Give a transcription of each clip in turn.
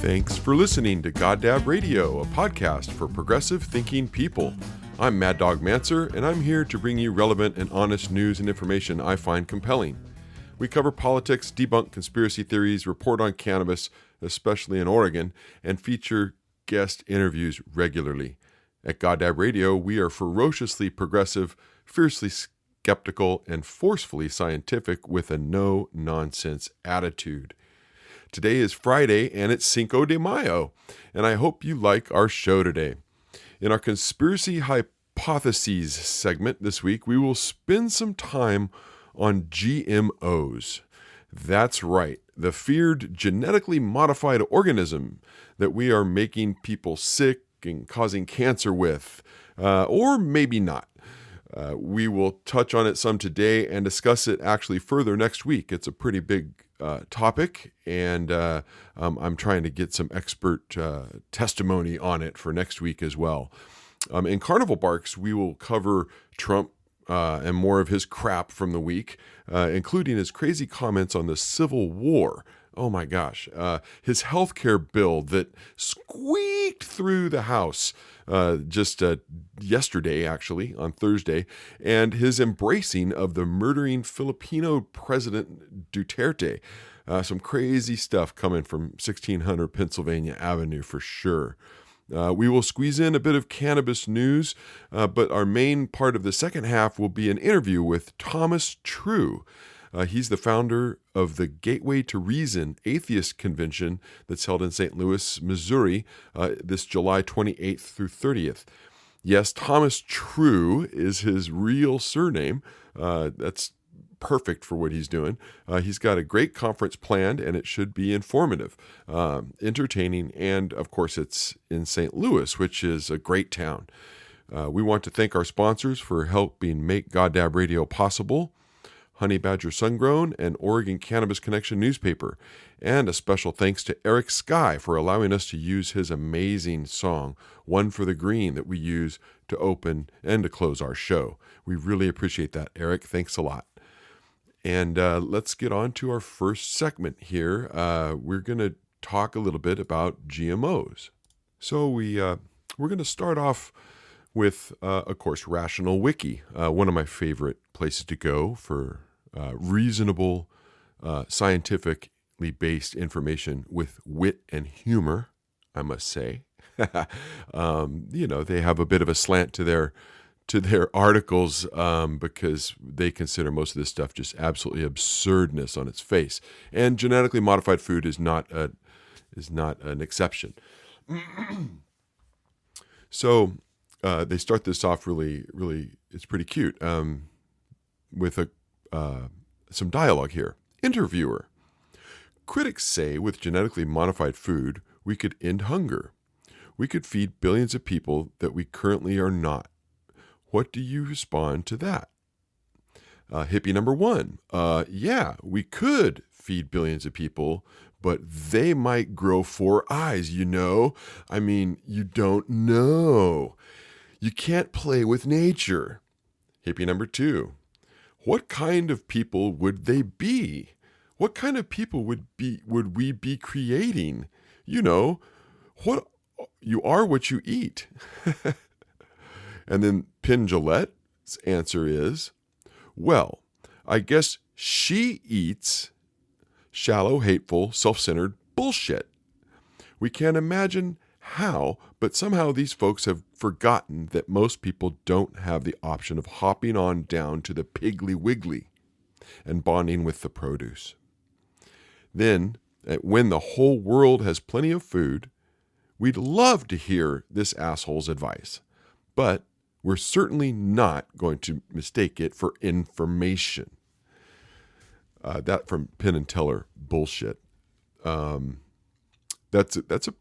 Thanks for listening to Goddab Radio, a podcast for progressive thinking people. I'm Mad Dog Manser, and I'm here to bring you relevant and honest news and information I find compelling. We cover politics, debunk conspiracy theories, report on cannabis, especially in Oregon, and feature guest interviews regularly. At Goddab Radio, we are ferociously progressive, fiercely skeptical, and forcefully scientific with a no-nonsense attitude. Today is Friday, and it's Cinco de Mayo, and I hope you like our show today. In our Conspiracy Hypotheses segment this week, we will spend some time on GMOs. That's right, the feared genetically modified organism that we are making people sick and causing cancer with, or maybe not. We will touch on it some today and discuss it actually further next week. It's a pretty big topic, and I'm trying to get some expert testimony on it for next week as well. In Carnival Barks, we will cover Trump and more of his crap from the week, including his crazy comments on the Civil War. Oh my gosh. His healthcare bill that squeaked through the House just yesterday, actually, on Thursday, and his embracing of the murdering Filipino President Duterte. Some crazy stuff coming from 1600 Pennsylvania Avenue for sure. We will squeeze in a bit of cannabis news, but our main part of the second half will be an interview with Thomas True. He's the founder of the Gateway to Reason Atheist Convention that's held in St. Louis, Missouri, this July 28th through 30th. Yes, Thomas True is his real surname. That's perfect for what he's doing. He's got a great conference planned, and it should be informative, entertaining, and of course it's in St. Louis, which is a great town. We want to thank our sponsors for helping make Goddab Radio possible: Honey Badger Sungrown and Oregon Cannabis Connection newspaper. And a special thanks to Eric Sky for allowing us to use his amazing song, One for the Green, that we use to open and to close our show. We really appreciate that, Eric. Thanks a lot. And let's get on to our first segment here. We're going to talk a little bit about GMOs. So we're going to start off with, of course, Rational Wiki, one of my favorite places to go for reasonable, scientifically based information with wit and humor, I must say. They have a bit of a slant to their articles because they consider most of this stuff just absolutely absurdness on its face. And genetically modified food is not an exception. So they start this off really, it's pretty cute, with some dialogue here. Interviewer: critics say with genetically modified food, we could end hunger. We could feed billions of people that we currently are not. What do you respond to that? Hippie number one: yeah, we could feed billions of people, but they might grow 4 eyes, I mean, you don't know. You can't play with nature. Hippie number two: what kind of people would they be? What kind of people would we be creating? What you are what you eat. And then Penn Jillette's answer is, well, I guess she eats shallow, hateful, self-centered bullshit. We can't imagine how, but somehow these folks have forgotten that most people don't have the option of hopping on down to the Piggly Wiggly and bonding with the produce. Then, when the whole world has plenty of food, we'd love to hear this asshole's advice, but we're certainly not going to mistake it for information. That from Penn and Teller bullshit. That's a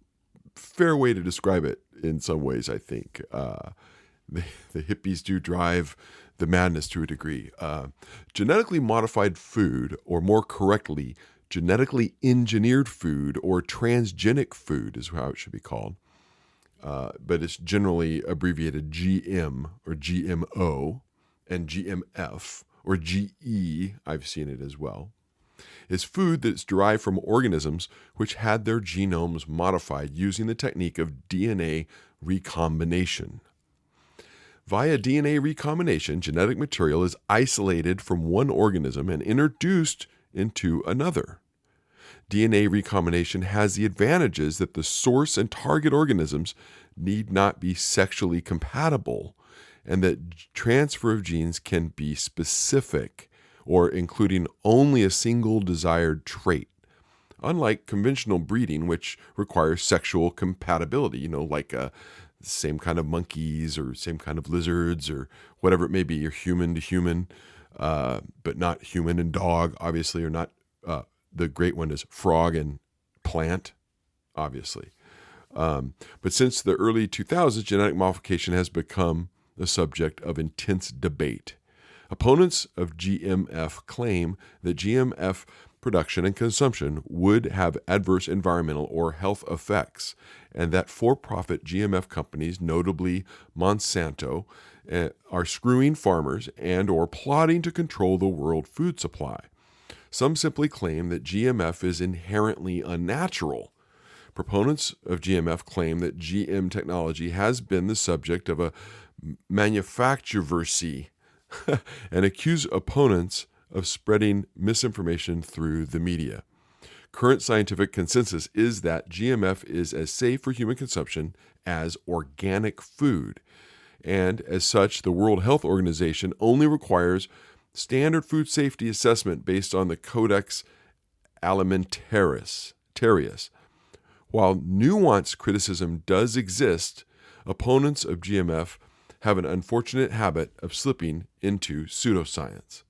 fair way to describe it in some ways, I think. The hippies do drive the madness to a degree. Genetically modified food, or more correctly, genetically engineered food, or transgenic food is how it should be called. But it's generally abbreviated GM or GMO and GMF or GE. I've seen it as well. is food that's derived from organisms which had their genomes modified using the technique of DNA recombination. Via DNA recombination, genetic material is isolated from one organism and introduced into another. DNA recombination has the advantages that the source and target organisms need not be sexually compatible, and that transfer of genes can be specific or including only a single desired trait. Unlike conventional breeding, which requires sexual compatibility, like same kind of monkeys or same kind of lizards or whatever it may be, you're human to human, but not human and dog, obviously, or not. The great one is frog and plant, obviously. But since the early 2000s, genetic modification has become the subject of intense debate. Opponents of GMF claim that GMF production and consumption would have adverse environmental or health effects, and that for-profit GMF companies, notably Monsanto, are screwing farmers and or plotting to control the world food supply. Some simply claim that GMF is inherently unnatural. Proponents of GMF claim that GM technology has been the subject of a manufacturersy and accuse opponents of spreading misinformation through the media. Current scientific consensus is that GMF is as safe for human consumption as organic food, and as such, the World Health Organization only requires standard food safety assessment based on the Codex Alimentarius. While nuanced criticism does exist, opponents of GMF have an unfortunate habit of slipping into pseudoscience.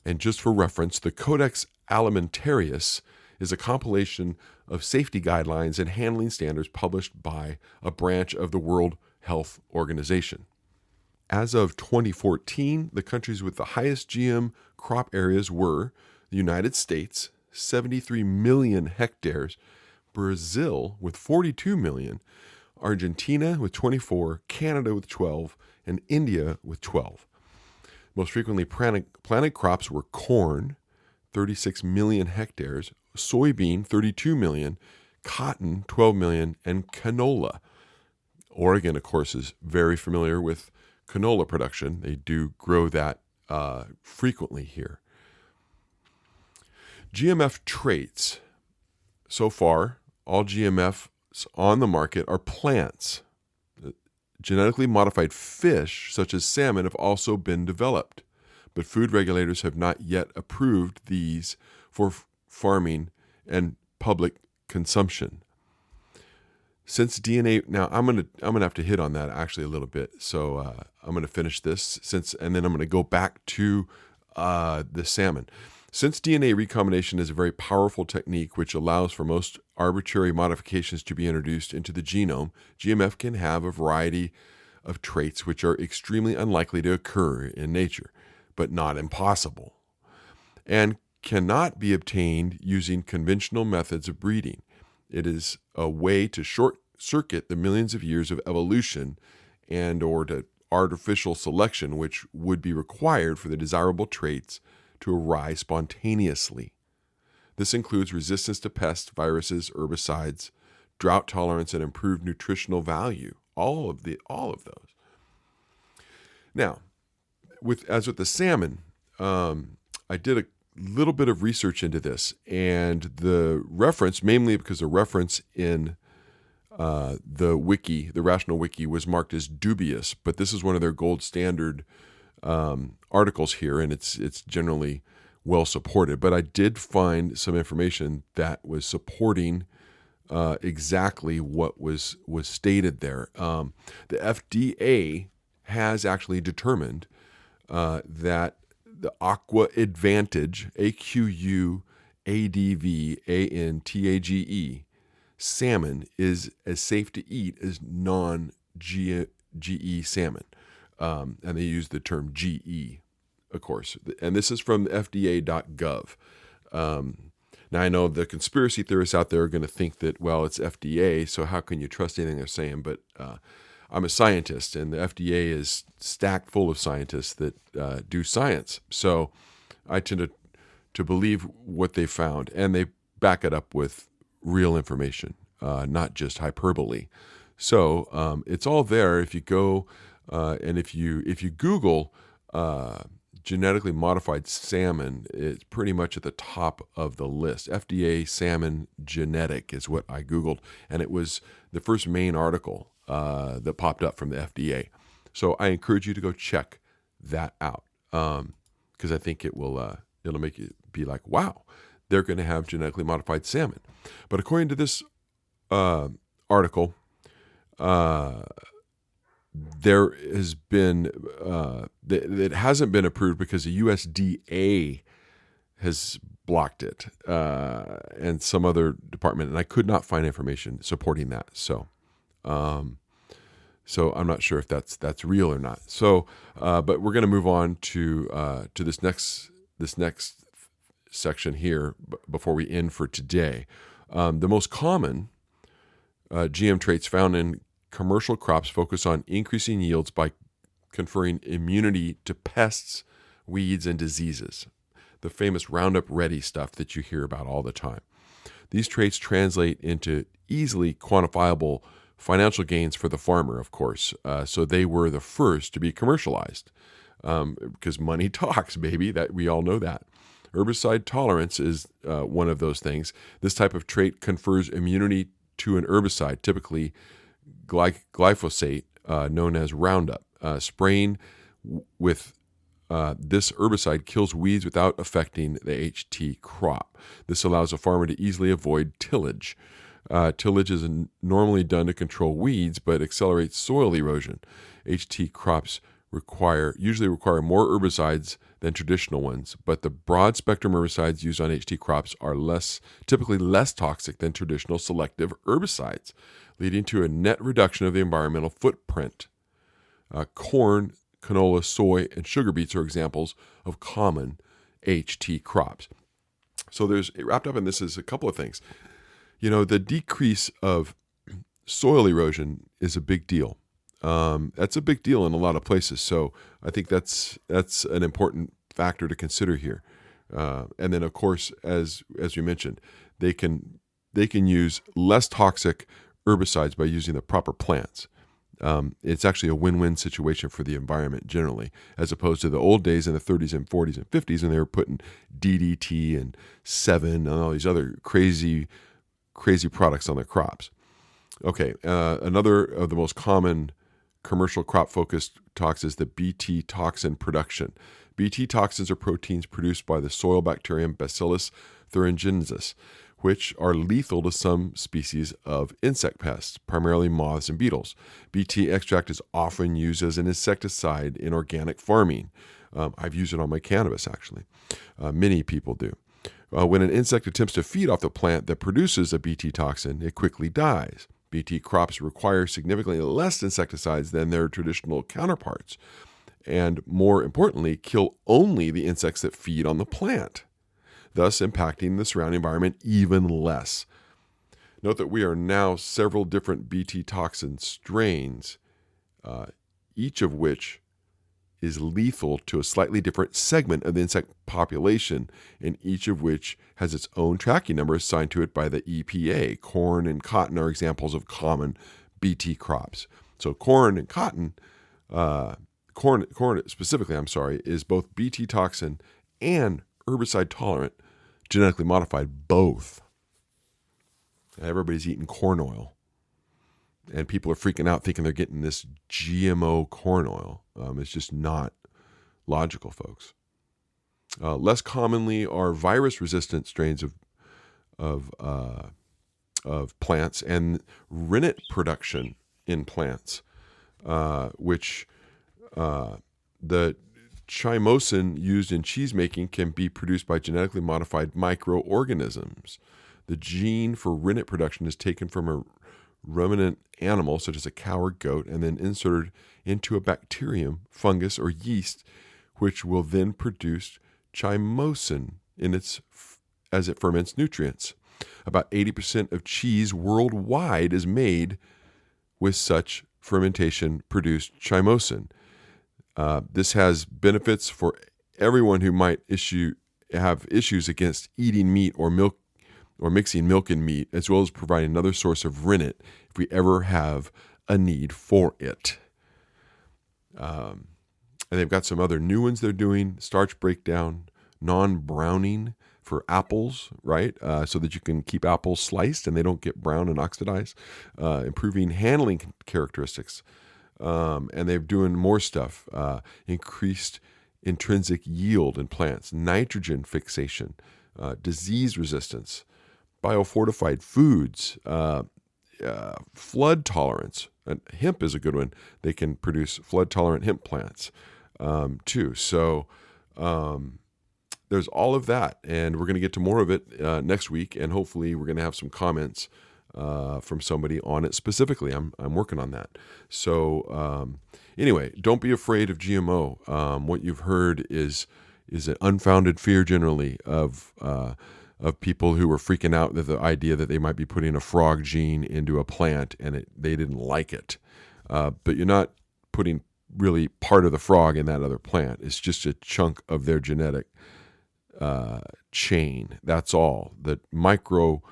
And just for reference, the Codex Alimentarius is a compilation of safety guidelines and handling standards published by a branch of the World Health Organization. As of 2014, the countries with the highest GM crop areas were the United States, 73 million hectares, Brazil with 42 million, Argentina with 24, Canada with 12, and India with 12. Most frequently planted crops were corn, 36 million hectares, soybean, 32 million, cotton, 12 million, and canola. Oregon, of course, is very familiar with canola production. They do grow that frequently here. GMF traits. So far, all GMFs on the market are plants. Genetically modified fish, such as salmon, have also been developed, but food regulators have not yet approved these for farming and public consumption. Since DNA, now I'm gonna have to hit on that actually a little bit. So I'm gonna finish this and then I'm gonna go back to the salmon. Since DNA recombination is a very powerful technique which allows for most arbitrary modifications to be introduced into the genome, GMF can have a variety of traits which are extremely unlikely to occur in nature, but not impossible, and cannot be obtained using conventional methods of breeding. It is a way to short-circuit the millions of years of evolution and or to artificial selection which would be required for the desirable traits to arise spontaneously. This includes resistance to pests, viruses, herbicides, drought tolerance, and improved nutritional value. All of those. Now, as with the salmon, I did a little bit of research into this, and the reference, mainly because the reference in the wiki, the Rational Wiki, was marked as dubious, but this is one of their gold standard articles here, and it's generally well supported. But I did find some information that was supporting exactly what was stated there. The FDA has actually determined that the Aqua Advantage, AQUADVANTAGE, salmon is as safe to eat as non-GE salmon. And they use the term GE, of course. And this is from FDA.gov. Now, I know the conspiracy theorists out there are going to think that, well, it's FDA, so how can you trust anything they're saying? But I'm a scientist, and the FDA is stacked full of scientists that do science. So I tend to believe what they found, and they back it up with real information, not just hyperbole. So it's all there. If you go and if you Google genetically modified salmon, it's pretty much at the top of the list. FDA salmon genetic is what I Googled, and it was the first main article that popped up from the FDA. So I encourage you to go check that out, because I think it'll make you be like, wow, they're going to have genetically modified salmon. But according to this article, there has been it hasn't been approved because the USDA has blocked it, and some other department, and I could not find information supporting that. So I'm not sure if that's real or not. So, but we're going to move on to this next section here before we end for today. The most common GM traits found in commercial crops focus on increasing yields by conferring immunity to pests, weeds, and diseases. The famous Roundup Ready stuff that you hear about all the time. These traits translate into easily quantifiable financial gains for the farmer, of course. So they were the first to be commercialized, because money talks, baby. That we all know that. Herbicide tolerance is one of those things. This type of trait confers immunity to an herbicide, typically glyphosate, known as Roundup. Spraying with this herbicide kills weeds without affecting the HT crop. This allows a farmer to easily avoid tillage. Tillage is normally done to control weeds, but accelerates soil erosion. HT crops usually require more herbicides than traditional ones, but the broad spectrum herbicides used on HT crops are typically less toxic than traditional selective herbicides, leading to a net reduction of the environmental footprint. Corn, canola, soy, and sugar beets are examples of common HT crops. So wrapped up in this is a couple of things. The decrease of soil erosion is a big deal. That's a big deal in a lot of places. So I think that's an important factor to consider here. And then, of course, as we mentioned, they can use less toxic herbicides by using the proper plants. It's actually a win-win situation for the environment generally, as opposed to the old days in the 30s and 40s and 50s when they were putting DDT and Sevin and all these other crazy products on their crops. Okay, another of the most common commercial crop-focused toxins is the Bt toxin production. Bt toxins are proteins produced by the soil bacterium Bacillus thuringiensis, which are lethal to some species of insect pests, primarily moths and beetles. Bt extract is often used as an insecticide in organic farming. I've used it on my cannabis, actually. Many people do. When an insect attempts to feed off the plant that produces a Bt toxin, it quickly dies. Bt crops require significantly less insecticides than their traditional counterparts, and more importantly, kill only the insects that feed on the plant, thus impacting the surrounding environment even less. Note that we are now several different Bt toxin strains, each of which is lethal to a slightly different segment of the insect population, and each of which has its own tracking number assigned to it by the EPA. Corn and cotton are examples of common Bt crops. So corn and cotton, corn specifically, is both Bt toxin and herbicide tolerant, genetically modified, both. Everybody's eating corn oil. And people are freaking out thinking they're getting this GMO corn oil. It's just not logical, folks. Less commonly are virus-resistant strains of plants and rennet production in plants, which the chymosin used in cheese making can be produced by genetically modified microorganisms. The gene for rennet production is taken from a ruminant animal, such as a cow or goat, and then inserted into a bacterium, fungus, or yeast, which will then produce chymosin as it ferments nutrients. About 80% of cheese worldwide is made with such fermentation-produced chymosin. This has benefits for everyone who might issue have issues against eating meat or milk or mixing milk and meat, as well as providing another source of rennet if we ever have a need for it. And they've got some other new ones they're doing: starch breakdown, non-browning for apples, right? So that you can keep apples sliced and they don't get brown and oxidized, improving handling characteristics. And they're doing more stuff, increased intrinsic yield in plants, nitrogen fixation, disease resistance, biofortified foods, flood tolerance. And hemp is a good one. They can produce flood-tolerant hemp plants too. So there's all of that, and we're going to get to more of it next week, and hopefully we're going to have some comments from somebody on it specifically. I'm working on that. So anyway, don't be afraid of GMO. What you've heard is an unfounded fear generally of people who were freaking out at the idea that they might be putting a frog gene into a plant and they didn't like it. But you're not putting really part of the frog in that other plant. It's just a chunk of their genetic chain. That's all, the micro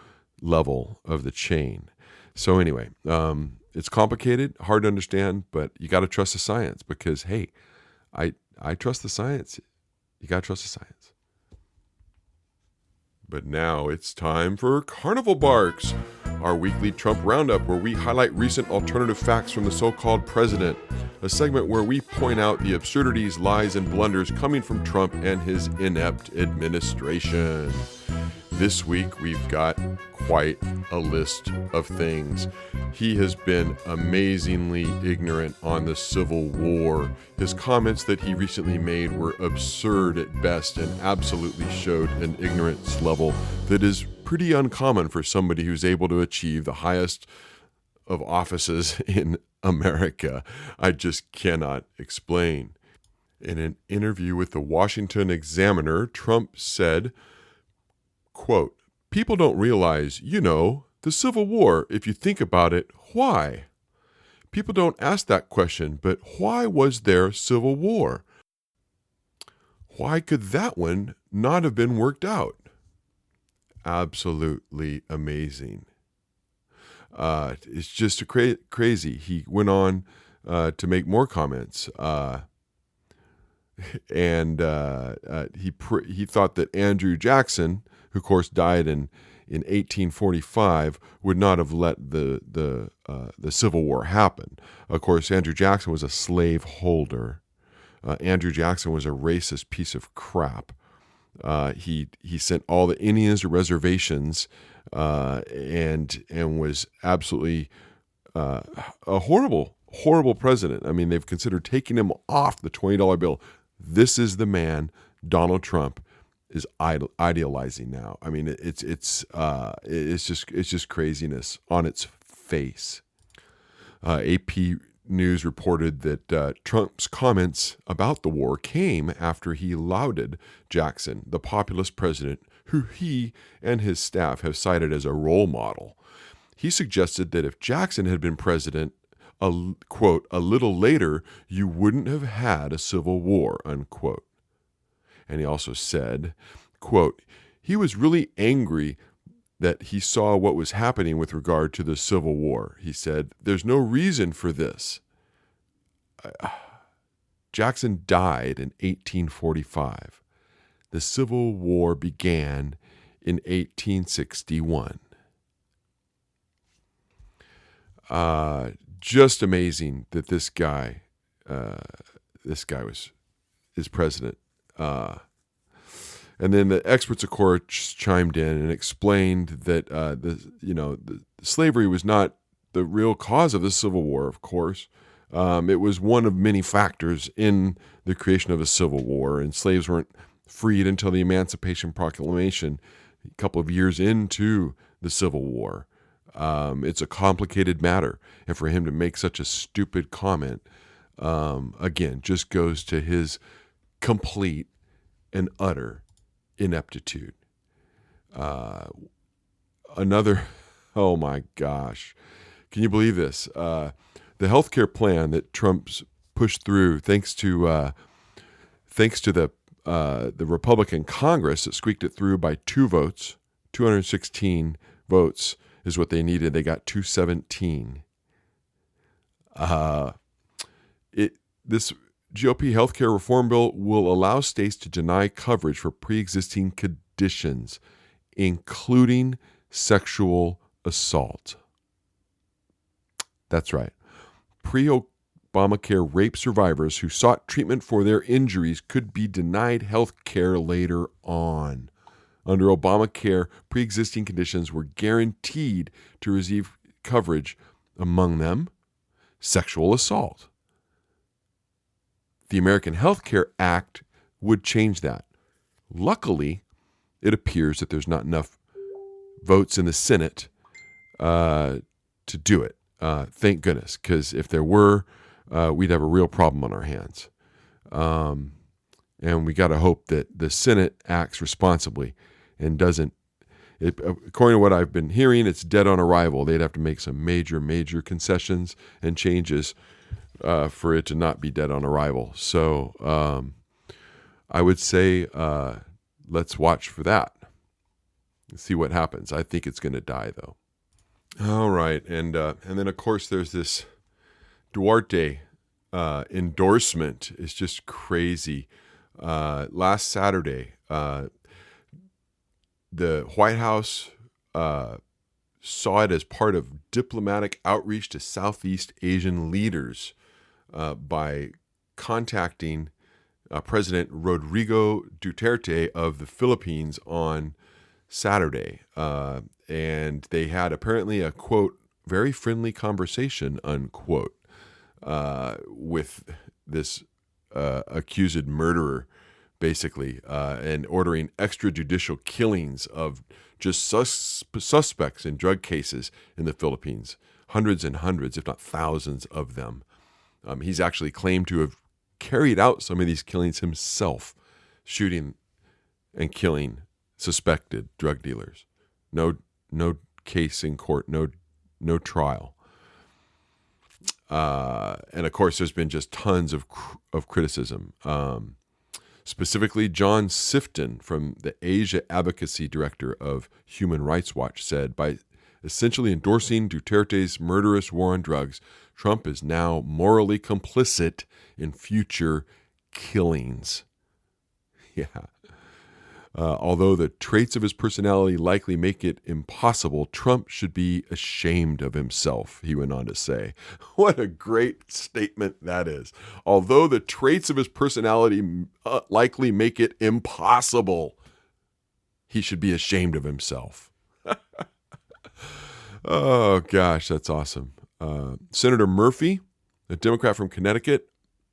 level of the chain. So anyway, it's complicated, hard to understand, but you got to trust the science because, hey, I trust the science. You got to trust the science. But now it's time for Carnival Barks, our weekly Trump roundup where we highlight recent alternative facts from the so-called president, a segment where we point out the absurdities, lies, and blunders coming from Trump and his inept administration. This week, we've got quite a list of things. He has been amazingly ignorant on the Civil War. His comments that he recently made were absurd at best and absolutely showed an ignorance level that is pretty uncommon for somebody who's able to achieve the highest of offices in America. I just cannot explain. In an interview with the Washington Examiner, Trump said, quote, "People don't realize, the Civil War, if you think about it, why? People don't ask that question, but why was there Civil War? Why could that one not have been worked out?" Absolutely amazing. It's just crazy. He went on to make more comments, and he thought that Andrew Jackson, who of course died in 1845, would not have let the Civil War happen. Of course, Andrew Jackson was a slave holder. Andrew Jackson was a racist piece of crap. He sent all the Indians to reservations, and was absolutely a horrible president. I mean, they've considered taking him off the $20 bill. This is the man Donald Trump is idealizing now. I mean, it's just craziness on its face. AP News reported that Trump's comments about the war came after he lauded Jackson, the populist president who he and his staff have cited as a role model. He suggested that if Jackson had been president, quote, a little later, you wouldn't have had a civil war, unquote. And he also said, quote, he was really angry that he saw what was happening with regard to the Civil War. He said, there's no reason for this. Jackson died in 1845. The Civil War began in 1861. Just amazing that this guy is president. And then the experts, of course, chimed in and explained that the slavery was not the real cause of the Civil War. Of course, it was one of many factors in the creation of a Civil War, and slaves weren't freed until the Emancipation Proclamation, a couple of years into the Civil War. It's a complicated matter, and for him to make such a stupid comment, again, just goes to his complete and utter ineptitude. Oh my gosh, can you believe this? The healthcare plan that Trump's pushed through, thanks to the the Republican Congress that squeaked it through by 2 votes. 216 votes is what they needed. They got 217. This GOP healthcare reform bill will allow states to deny coverage for pre-existing conditions, including sexual assault. That's right. Pre-Obamacare rape survivors who sought treatment for their injuries could be denied health care later on. Under Obamacare, pre-existing conditions were guaranteed to receive coverage, among them sexual assault. The American Health Care Act would change that. Luckily, it appears that there's not enough votes in the Senate to do it. Thank goodness, because if there were, we'd have a real problem on our hands. And we got to hope that the Senate acts responsibly and doesn't. According to what I've been hearing, it's dead on arrival. They'd have to make some major, major concessions and changes for it to not be dead on arrival. So I would say let's watch for that. See what happens. I think it's going to die, though. All right, and then of course there's this Duarte endorsement. It's just crazy. Last Saturday, the White House saw it as part of diplomatic outreach to Southeast Asian leaders by contacting President Rodrigo Duterte of the Philippines on Saturday. And they had apparently a, quote, very friendly conversation, unquote, with this accused murderer, basically, and ordering extrajudicial killings of just suspects in drug cases in the Philippines. Hundreds and hundreds, if not thousands of them. He's actually claimed to have carried out some of these killings himself, shooting and killing suspected drug dealers. No case in court, no trial. And of course, there's been just tons of criticism. Specifically, John Sifton from the Asia Advocacy Director of Human Rights Watch said, by essentially endorsing Duterte's murderous war on drugs, Trump is now morally complicit in future killings. Yeah. Although the traits of his personality likely make it impossible, Trump should be ashamed of himself, he went on to say. What a great statement that is. Although the traits of his personality likely make it impossible, he should be ashamed of himself. Oh, gosh, that's awesome. Senator Murphy, a Democrat from Connecticut,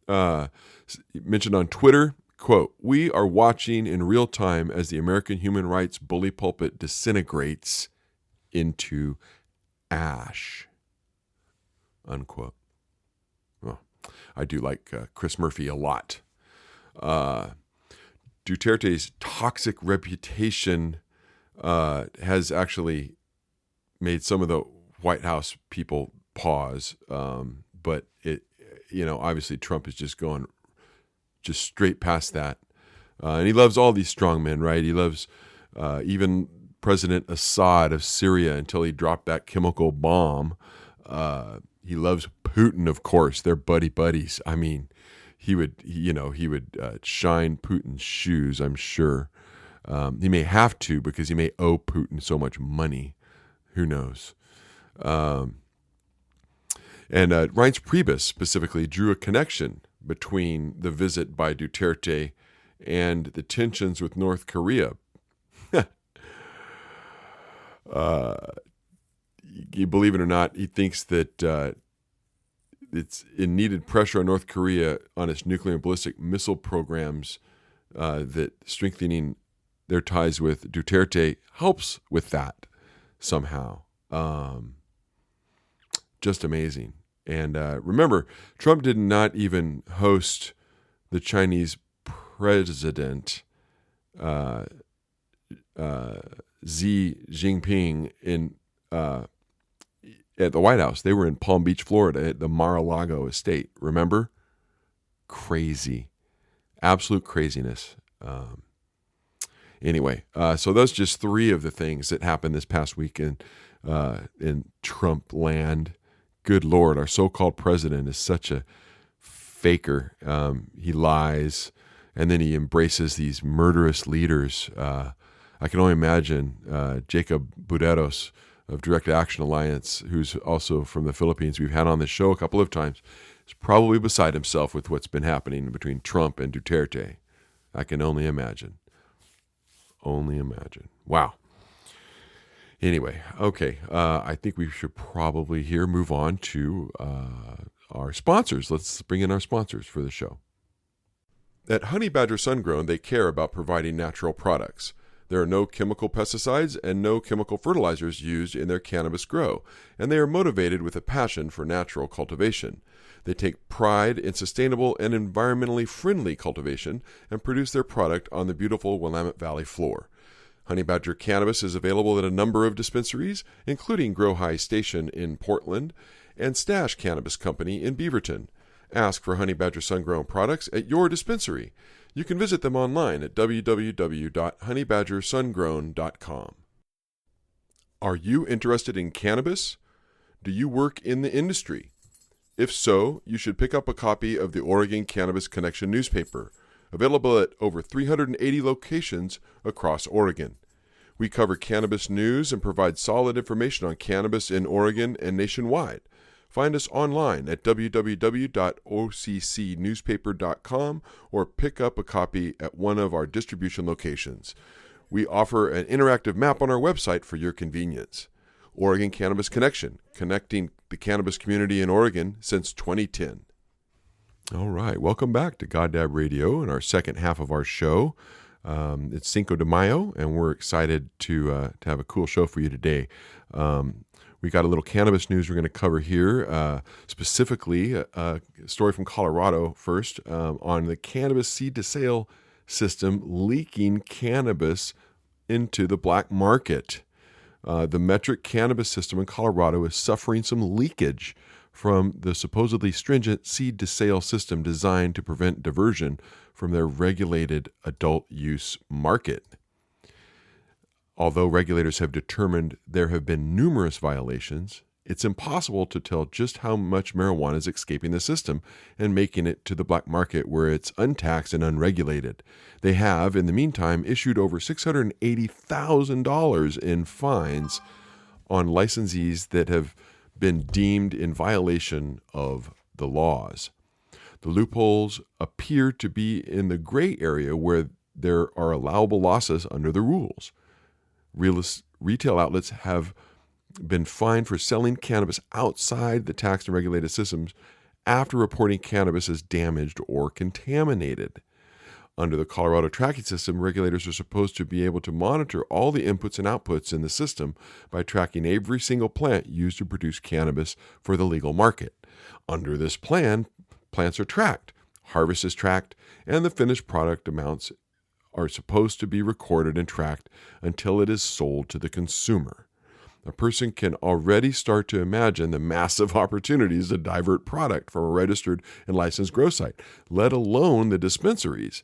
mentioned on Twitter, quote, "We are watching in real time as the American human rights bully pulpit disintegrates into ash," unquote. Well, I do like Chris Murphy a lot. Duterte's toxic reputation has actually made some of the White House people pause. But it, obviously Trump is just going just straight past that. And he loves all these strong men, right? He loves even President Assad of Syria until he dropped that chemical bomb. He loves Putin, of course. They're buddies. I mean, he would shine Putin's shoes, I'm sure. He may have to because he may owe Putin so much money. Who knows? And Reince Priebus specifically drew a connection between the visit by Duterte and the tensions with North Korea. You believe it or not, he thinks that it needed pressure on North Korea on its nuclear and ballistic missile programs, that strengthening their ties with Duterte helps with that somehow. Just amazing. And remember, Trump did not even host the Chinese president, Xi Jinping, at the White House. They were in Palm Beach, Florida, at the Mar-a-Lago estate. Remember? Crazy. Absolute craziness. Anyway, so those just three of the things that happened this past week in Trump land. Good Lord, our so-called president is such a faker. He lies, and then he embraces these murderous leaders. I can only imagine Jacob Buderos of Direct Action Alliance, who's also from the Philippines, we've had on this show a couple of times, is probably beside himself with what's been happening between Trump and Duterte. I can only imagine. Only imagine. Wow. Anyway, okay. I think we should probably here move on to our sponsors. Let's bring in our sponsors for the show. At Honey Badger Sungrown, they care about providing natural products. There are no chemical pesticides and no chemical fertilizers used in their cannabis grow, and they are motivated with a passion for natural cultivation. They take pride in sustainable and environmentally friendly cultivation and produce their product on the beautiful Willamette Valley floor. Honey Badger Cannabis is available at a number of dispensaries, including Grow High Station in Portland and Stash Cannabis Company in Beaverton. Ask for Honey Badger Sungrown products at your dispensary. You can visit them online at www.honeybadgersungrown.com. Are you interested in cannabis? Do you work in the industry? If so, you should pick up a copy of the Oregon Cannabis Connection newspaper, available at over 380 locations across Oregon. We cover cannabis news and provide solid information on cannabis in Oregon and nationwide. Find us online at www.occnewspaper.com or pick up a copy at one of our distribution locations. We offer an interactive map on our website for your convenience. Oregon Cannabis Connection, connecting the cannabis community in Oregon since 2010. All right, welcome back to Goddab Radio and our second half of our show. It's Cinco de Mayo, and we're excited to have a cool show for you today. We got a little cannabis news we're going to cover here, specifically a story from Colorado first on the cannabis seed-to-sale system leaking cannabis into the black market. The metric cannabis system in Colorado is suffering some leakage from the supposedly stringent seed-to-sale system designed to prevent diversion from their regulated adult use market. Although regulators have determined there have been numerous violations, it's impossible to tell just how much marijuana is escaping the system and making it to the black market where it's untaxed and unregulated. They have, in the meantime, issued over $680,000 in fines on licensees that have been deemed in violation of the laws. The loopholes appear to be in the gray area where there are allowable losses under the rules. Retail outlets have been fined for selling cannabis outside the taxed and regulated systems after reporting cannabis as damaged or contaminated. Under the Colorado tracking system, regulators are supposed to be able to monitor all the inputs and outputs in the system by tracking every single plant used to produce cannabis for the legal market. Under this plan, plants are tracked, harvest is tracked, and the finished product amounts are supposed to be recorded and tracked until it is sold to the consumer. A person can already start to imagine the massive opportunities to divert product from a registered and licensed grow site, let alone the dispensaries.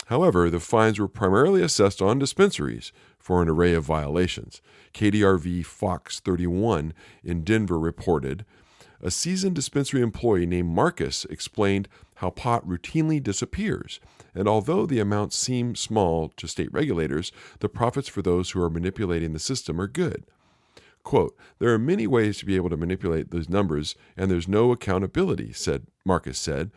However, the fines were primarily assessed on dispensaries for an array of violations. KDRV Fox 31 in Denver reported, a seasoned dispensary employee named Marcus explained how pot routinely disappears, and although the amounts seem small to state regulators, the profits for those who are manipulating the system are good. Quote, there are many ways to be able to manipulate those numbers, and there's no accountability, Marcus said.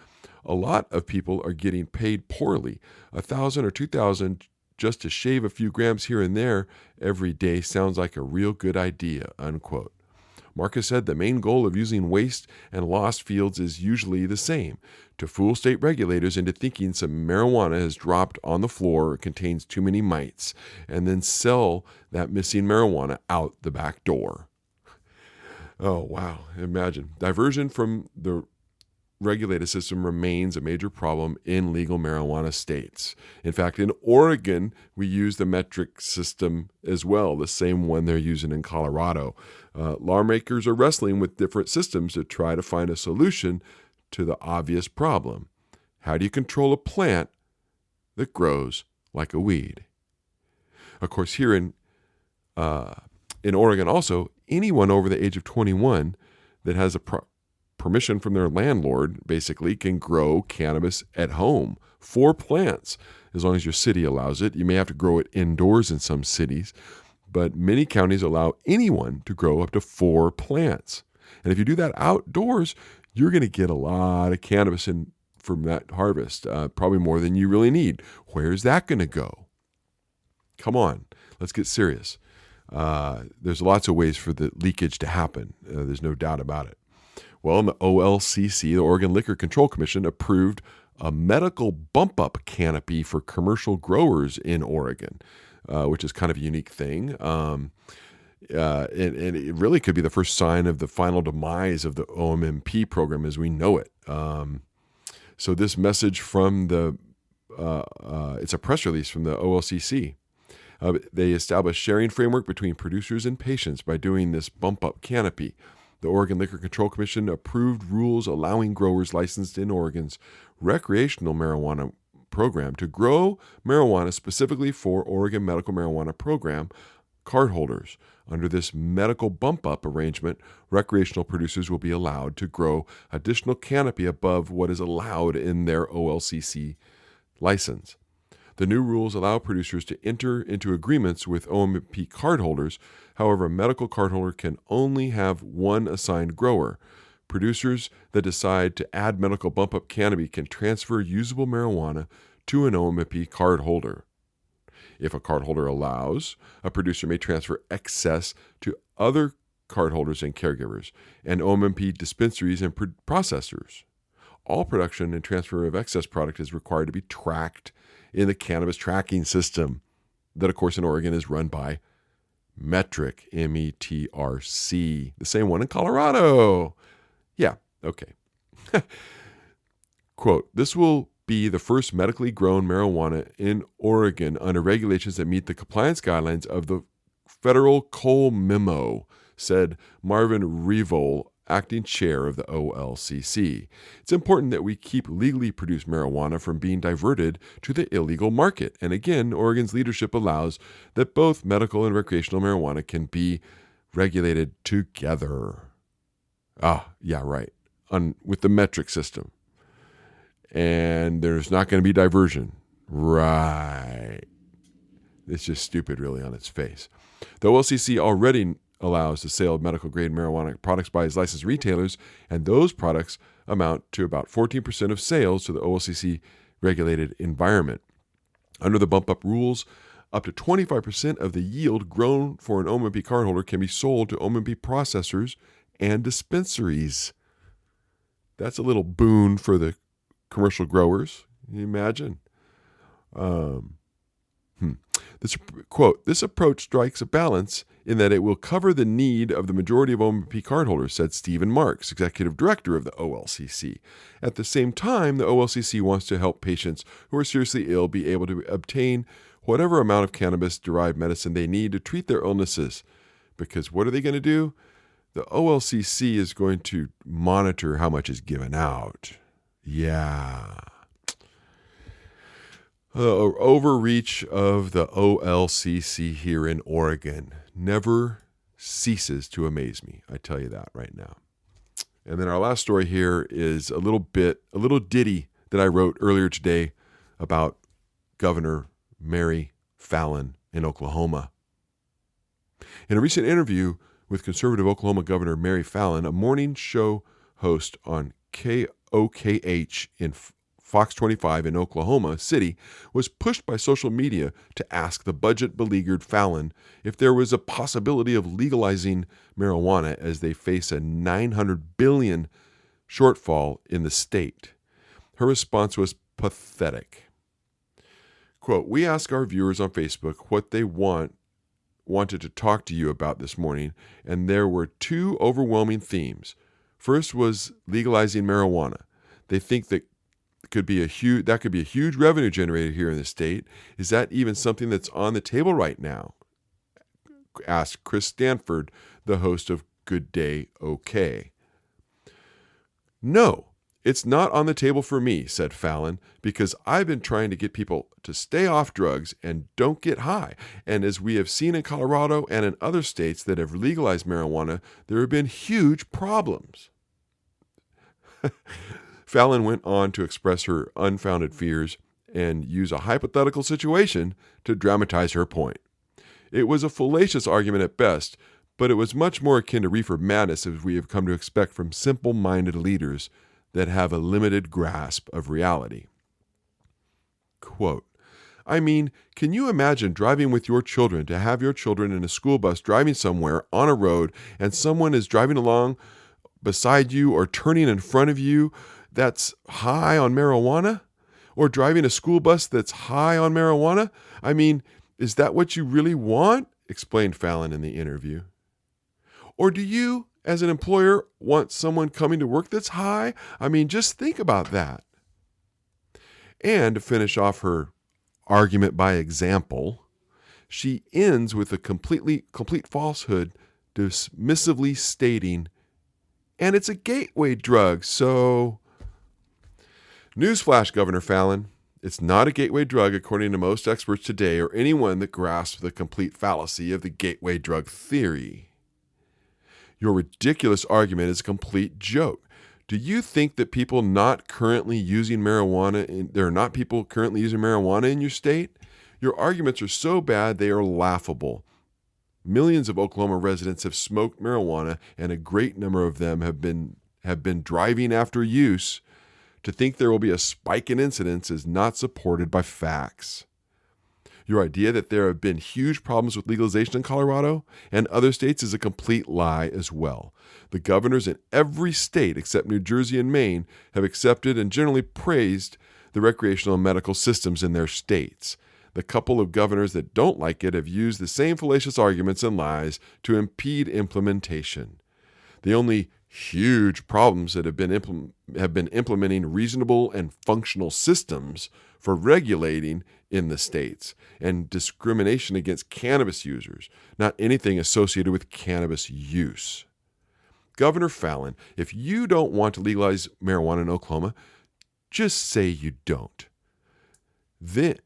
A lot of people are getting paid poorly. $1,000 or $2,000 just to shave a few grams here and there every day sounds like a real good idea, unquote. Marcus said the main goal of using waste and lost fields is usually the same, to fool state regulators into thinking some marijuana has dropped on the floor or contains too many mites, and then sell that missing marijuana out the back door. Oh, wow. Imagine. Diversion from the regulated system remains a major problem in legal marijuana states. In fact, in Oregon, we use the metric system as well, the same one they're using in Colorado. Lawmakers are wrestling with different systems to try to find a solution to the obvious problem. How do you control a plant that grows like a weed. Of course, here in Oregon also, anyone over the age of 21 that has a permission from their landlord basically can grow cannabis at home for plants, as long as your city allows it. You may have to grow it indoors in some cities, but many counties allow anyone to grow up to 4 plants. And if you do that outdoors, you're going to get a lot of cannabis from that harvest, probably more than you really need. Where's that going to go? Come on, let's get serious. There's lots of ways for the leakage to happen. There's no doubt about it. Well, the OLCC, the Oregon Liquor Control Commission, approved a medical bump-up canopy for commercial growers in Oregon, which is kind of a unique thing. And it really could be the first sign of the final demise of the OMMP program as we know it. So this message from it's a press release from the OLCC. They established sharing framework between producers and patients by doing this bump-up canopy. The Oregon Liquor Control Commission approved rules allowing growers licensed in Oregon's recreational marijuana program to grow marijuana specifically for Oregon Medical Marijuana Program cardholders. Under this medical bump-up arrangement, recreational producers will be allowed to grow additional canopy above what is allowed in their OLCC license. The new rules allow producers to enter into agreements with OMP cardholders. However, a medical cardholder can only have one assigned grower. Producers that decide to add medical bump-up canopy can transfer usable marijuana to an OMP cardholder. If a cardholder allows, a producer may transfer excess to other cardholders and caregivers, and OMP dispensaries and processors. All production and transfer of excess product is required to be tracked in the cannabis tracking system that, of course, in Oregon is run by Metric, METRC, the same one in Colorado. Yeah, okay. Quote, this will be the first medically grown marijuana in Oregon under regulations that meet the compliance guidelines of the Federal Coal Memo, said Marvin Revol, acting chair of the OLCC. It's important that we keep legally produced marijuana from being diverted to the illegal market. And again, Oregon's leadership allows that both medical and recreational marijuana can be regulated together. Yeah, right. With the metric system. And there's not going to be diversion. Right. It's just stupid, really, on its face. The OLCC already allows the sale of medical-grade marijuana products by its licensed retailers, and those products amount to about 14% of sales to the OLCC-regulated environment. Under the bump-up rules, up to 25% of the yield grown for an OMP cardholder can be sold to OMP processors and dispensaries. That's a little boon for the commercial growers. Can you imagine? This quote, this approach strikes a balance in that it will cover the need of the majority of OMP cardholders, said Stephen Marks, executive director of the OLCC. At the same time, the OLCC wants to help patients who are seriously ill be able to obtain whatever amount of cannabis-derived medicine they need to treat their illnesses. Because what are they going to do? The OLCC is going to monitor how much is given out. Yeah. The overreach of the OLCC here in Oregon never ceases to amaze me. I tell you that right now. And then our last story here is a little ditty that I wrote earlier today about Governor Mary Fallin in Oklahoma. In a recent interview with conservative Oklahoma Governor Mary Fallin, a morning show host on KOKH in Fox 25 in Oklahoma City was pushed by social media to ask the budget-beleaguered Fallin if there was a possibility of legalizing marijuana as they face a $900 billion shortfall in the state. Her response was pathetic. Quote, we asked our viewers on Facebook what they wanted to talk to you about this morning, and there were two overwhelming themes. First was legalizing marijuana. They think that could be a huge revenue generator here in the state. Is that even something that's on the table right now? Asked Chris Stanford, the host of Good Day OK. No, "It's not on the table for me," said Fallon, "because I've been trying to get people to stay off drugs and don't get high. And as we have seen in Colorado and in other states that have legalized marijuana, there have been huge problems." Fallon went on to express her unfounded fears and use a hypothetical situation to dramatize her point. It was a fallacious argument at best, but it was much more akin to reefer madness as we have come to expect from simple-minded leaders that have a limited grasp of reality. Quote, "I mean, can you imagine driving with your children to have your children in a school bus driving somewhere on a road and someone is driving along beside you or turning in front of you that's high on marijuana? Or driving a school bus that's high on marijuana? I mean, is that what you really want?" explained Fallon in the interview. "Or do you, as an employer, want someone coming to work that's high? I mean, just think about that." And to finish off her argument by example, she ends with a complete falsehood, dismissively stating, "And it's a gateway drug, so..." Newsflash, Governor Fallon. It's not a gateway drug according to most experts today or anyone that grasps the complete fallacy of the gateway drug theory. Your ridiculous argument is a complete joke. Do you think that there are not people currently using marijuana in your state? Your arguments are so bad they are laughable. Millions of Oklahoma residents have smoked marijuana, and a great number of them have been driving after use. To think there will be a spike in incidents is not supported by facts. Your idea that there have been huge problems with legalization in Colorado and other states is a complete lie as well. The governors in every state except New Jersey and Maine have accepted and generally praised the recreational and medical systems in their states. The couple of governors that don't like it have used the same fallacious arguments and lies to impede implementation. The only huge problems that have been implementing reasonable and functional systems for regulating in the states and discrimination against cannabis users, not anything associated with cannabis use. Governor Fallon, if you don't want to legalize marijuana in Oklahoma, just say you don't. Then,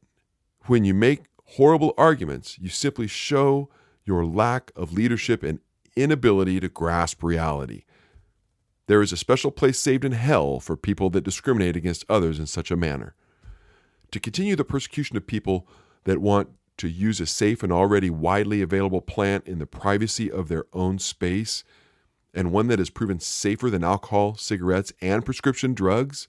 when you make horrible arguments, you simply show your lack of leadership and inability to grasp reality. There is a special place saved in hell for people that discriminate against others in such a manner. To continue the persecution of people that want to use a safe and already widely available plant in the privacy of their own space, and one that has proven safer than alcohol, cigarettes, and prescription drugs,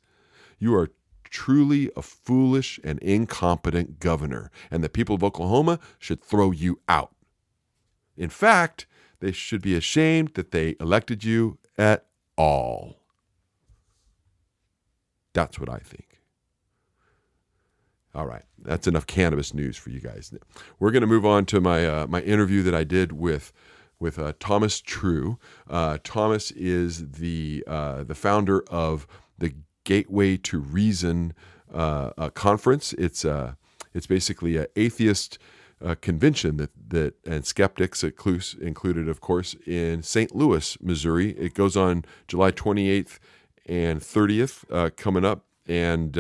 you are truly a foolish and incompetent governor, and the people of Oklahoma should throw you out. In fact, they should be ashamed that they elected you at all. That's what I think. All right, that's enough cannabis news for you guys. We're going to move on to my interview that I did with Thomas True. Thomas is the founder of the Gateway to Reason conference. It's basically an atheist convention that and skeptics included, of course, in St. Louis, Missouri. It goes on July 28th and 30th coming up, and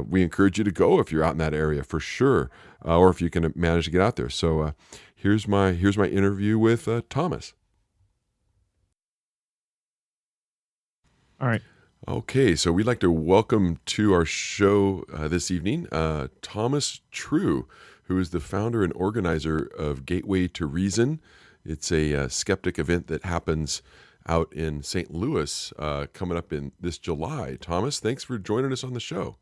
we encourage you to go if you're out in that area for sure, or if you can manage to get out there. So here's my interview with Thomas. All right. Okay, so we'd like to welcome to our show this evening Thomas True, who is the founder and organizer of Gateway to Reason. It's a skeptic event that happens out in St. Louis coming up in this July. Thomas, thanks for joining us on the show.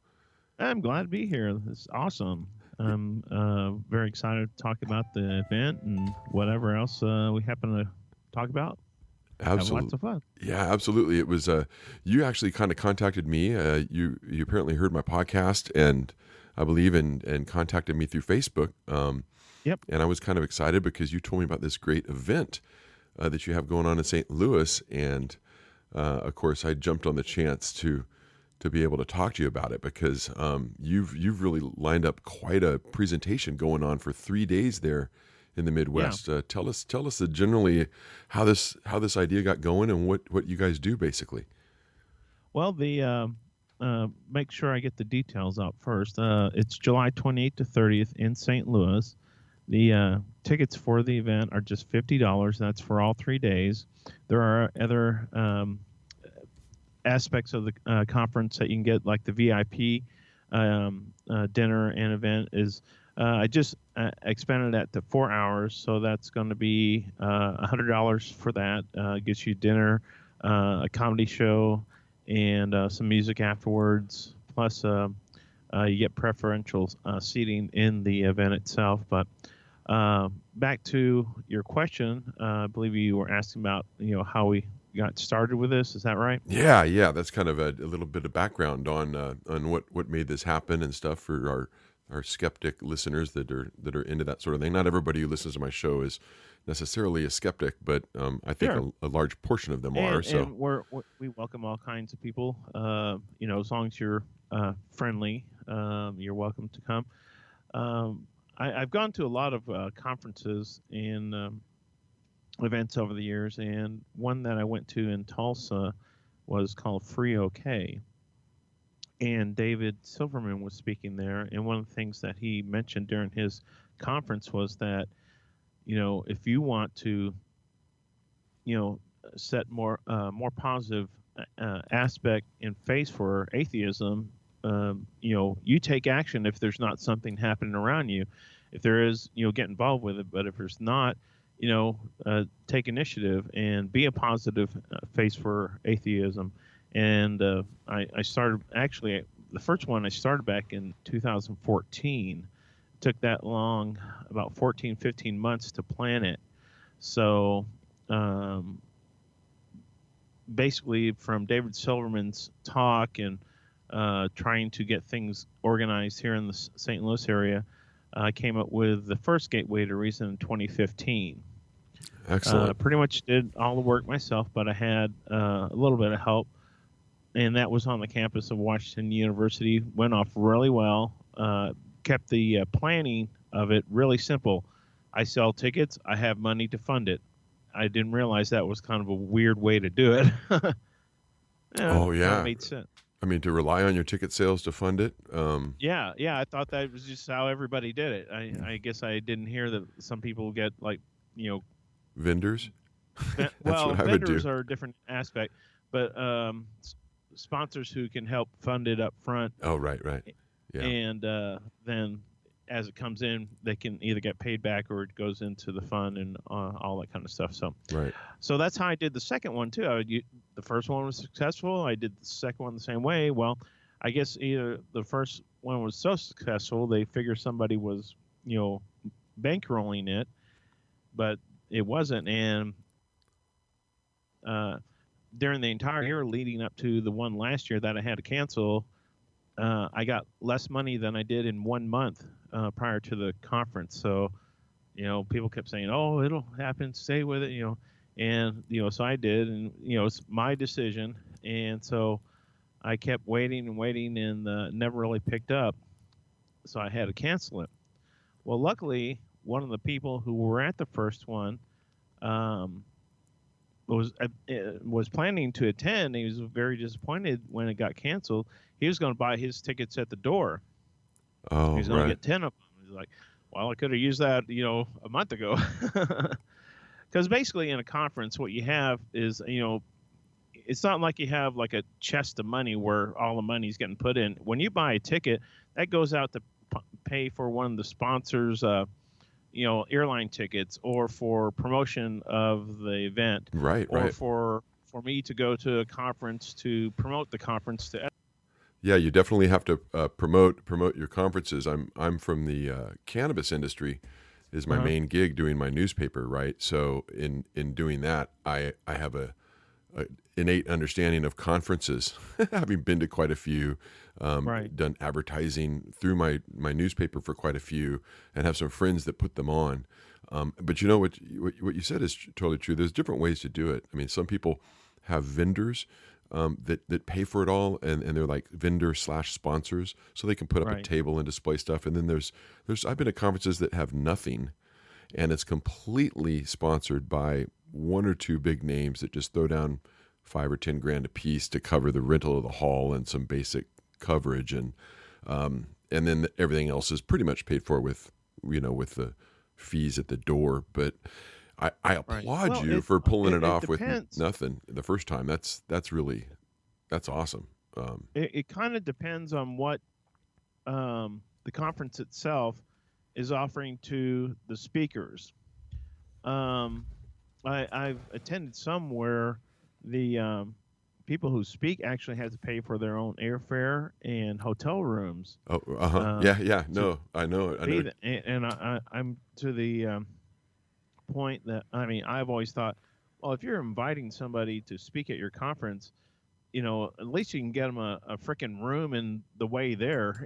I'm glad to be here. This is awesome. I'm very excited to talk about the event and whatever else we happen to talk about. Absolutely. Have lots of fun. Yeah, absolutely. It was you actually kind of contacted me. You apparently heard my podcast and I believe and contacted me through Facebook. Yep. And I was kind of excited because you told me about this great event that you have going on in St. Louis, and of course I jumped on the chance to be able to talk to you about it because you've really lined up quite a presentation going on for 3 days there in the Midwest. Yeah. Tell us generally how this idea got going and what you guys do basically. Well, make sure I get the details out first. It's July 28th to 30th in St. Louis. The tickets for the event are just $50. That's for all 3 days. There are other aspects of the conference that you can get, like the VIP dinner and event. I just expanded that to 4 hours, so that's going to be $100 for that. Gets you dinner, a comedy show, and some music afterwards. Plus, you get preferential seating in the event itself. But back to your question, I believe you were asking about how we got started with this. Is that right? Yeah. That's kind of a little bit of background on what made this happen and stuff for our skeptic listeners that are into that sort of thing. Not everybody who listens to my show is necessarily a skeptic, but I think Sure. a large portion of them are. So And we welcome all kinds of people. As long as you're friendly, you're welcome to come. I've gone to a lot of conferences and events over the years, and one that I went to in Tulsa was called Free OK. And David Silverman was speaking there, and one of the things that he mentioned during his conference was that, if you want to, set more positive aspect in face for atheism, you take action if there's not something happening around you. If there is, get involved with it. But if there's not, take initiative and be a positive face for atheism. And I started, actually, the first one I started back in 2014. It took that long, about 14, 15 months to plan it. So basically, from David Silverman's talk and trying to get things organized here in the St. Louis area, I came up with the first Gateway to Reason in 2015. excellent. Pretty much did all the work myself, but I had a little bit of help, and that was on the campus of Washington University. Went off really well. Kept the planning of it really simple. I sell tickets. I have money to fund it. I didn't realize that was kind of a weird way to do it. Oh Kind of yeah. made sense. I mean, to rely on your ticket sales to fund it. Yeah. I thought that was just how everybody did it. I guess I didn't hear that some people get Vendors. That's well, what I would vendors do. are a different aspect, but sponsors who can help fund it up front, Oh, right. Yeah. and then as it comes in, they can either get paid back or it goes into the fund and all that kind of stuff. Right. So that's how I did the second one too. The first one was successful. I did the second one the same way. Well, I guess either the first one was so successful they figured somebody was bankrolling it, but it wasn't. And during the entire year leading up to the one last year that I had to cancel, I got less money than I did in 1 month prior to the conference. So, people kept saying, "Oh, it'll happen. Stay with it," and so I did, and it's my decision, and so I kept waiting and never really picked up. So I had to cancel it. Well, luckily, one of the people who were at the first one um, was planning to attend. He was very disappointed when it got canceled. He was going to buy his tickets at the door. Oh, He's going to right. get 10 of them. He's like, well, I could have used that, a month ago. Because basically in a conference, what you have is, it's not like you have like a chest of money where all the money's getting put in. When you buy a ticket, that goes out to pay for one of the sponsors, airline tickets, or for promotion of the event, Right. or for me to go to a conference to promote the conference to. Yeah, you definitely have to promote your conferences. I'm from the cannabis industry, is my main gig doing my newspaper, right? So in doing that, I have a innate understanding of conferences, having been to quite a few, Right. done advertising through my newspaper for quite a few, and have some friends that put them on. But what you said is totally true. There's different ways to do it. I mean, some people have vendors that pay for it all, and they're like vendor/sponsors, so they can put up a Right. table and display stuff. And then there's I've been to conferences that have nothing, and it's completely sponsored by one or two big names that just throw down $5 or $10 a piece to cover the rental of the hall and some basic coverage, and then everything else is pretty much paid for with the fees at the door. But I applaud Well, you for pulling it off with depends. nothing the first time. That's awesome. It kind of depends on what the conference itself is offering to the speakers. I've attended some where the people who speak actually have to pay for their own airfare and hotel rooms. Oh, yeah. To No, I know. be the, and I'm to the point that I've always thought, well, if you're inviting somebody to speak at your conference, at least you can get them a freaking room in the way there.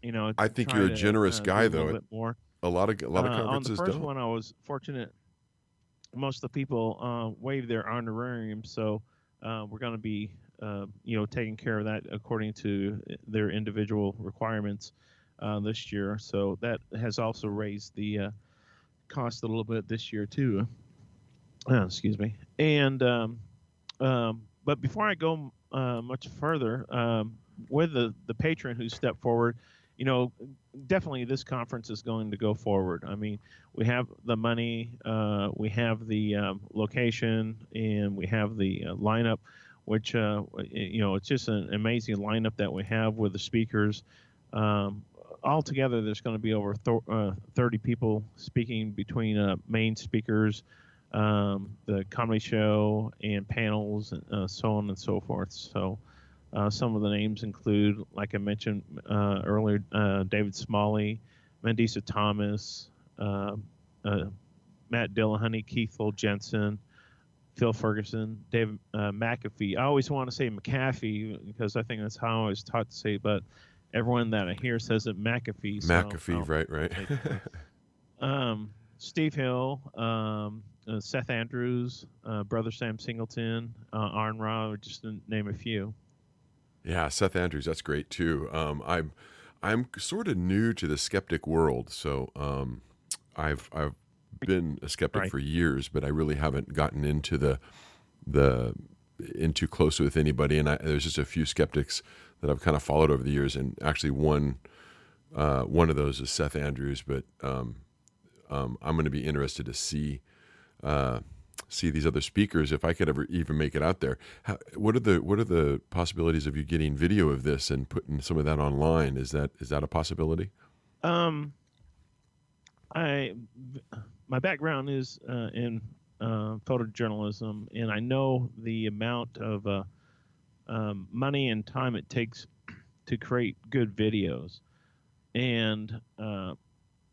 I think try you're a to generous do guy, a little though. bit more. A lot of On the conferences first don't. one, I was fortunate. Most of the people waived their honorarium, so we're going to be, taking care of that according to their individual requirements this year. So that has also raised the cost a little bit this year too. Excuse me. And but before I go much further, with the patron who stepped forward, definitely this conference is going to go forward. I mean, we have the money, we have the location, and we have the lineup, which it's just an amazing lineup that we have with the speakers. Altogether, there's going to be over 30 people speaking between main speakers, the comedy show, and panels, and so on and so forth. So some of the names include, like I mentioned earlier, David Smalley, Mandisa Thomas, Matt Dillahunty, Keith Jensen, Phil Ferguson, David McAfee. I always want to say McAfee because I think that's how I was taught to say it, but everyone that I hear says it McAfee. McAfee, right. Steve Hill, Seth Andrews, Brother Sam Singleton, Arn Ra, just to name a few. Yeah, Seth Andrews, that's great too. I'm sort of new to the skeptic world, so I've been a skeptic for years, but I really haven't gotten into into close with anybody. And there's just a few skeptics that I've kind of followed over the years, and actually one of those is Seth Andrews. But I'm going to be interested to see these other speakers if I could ever even make it out there. What are the possibilities of you getting video of this and putting some of that online? Is that a possibility? My background is in photojournalism, and I know the amount of money and time it takes to create good videos, and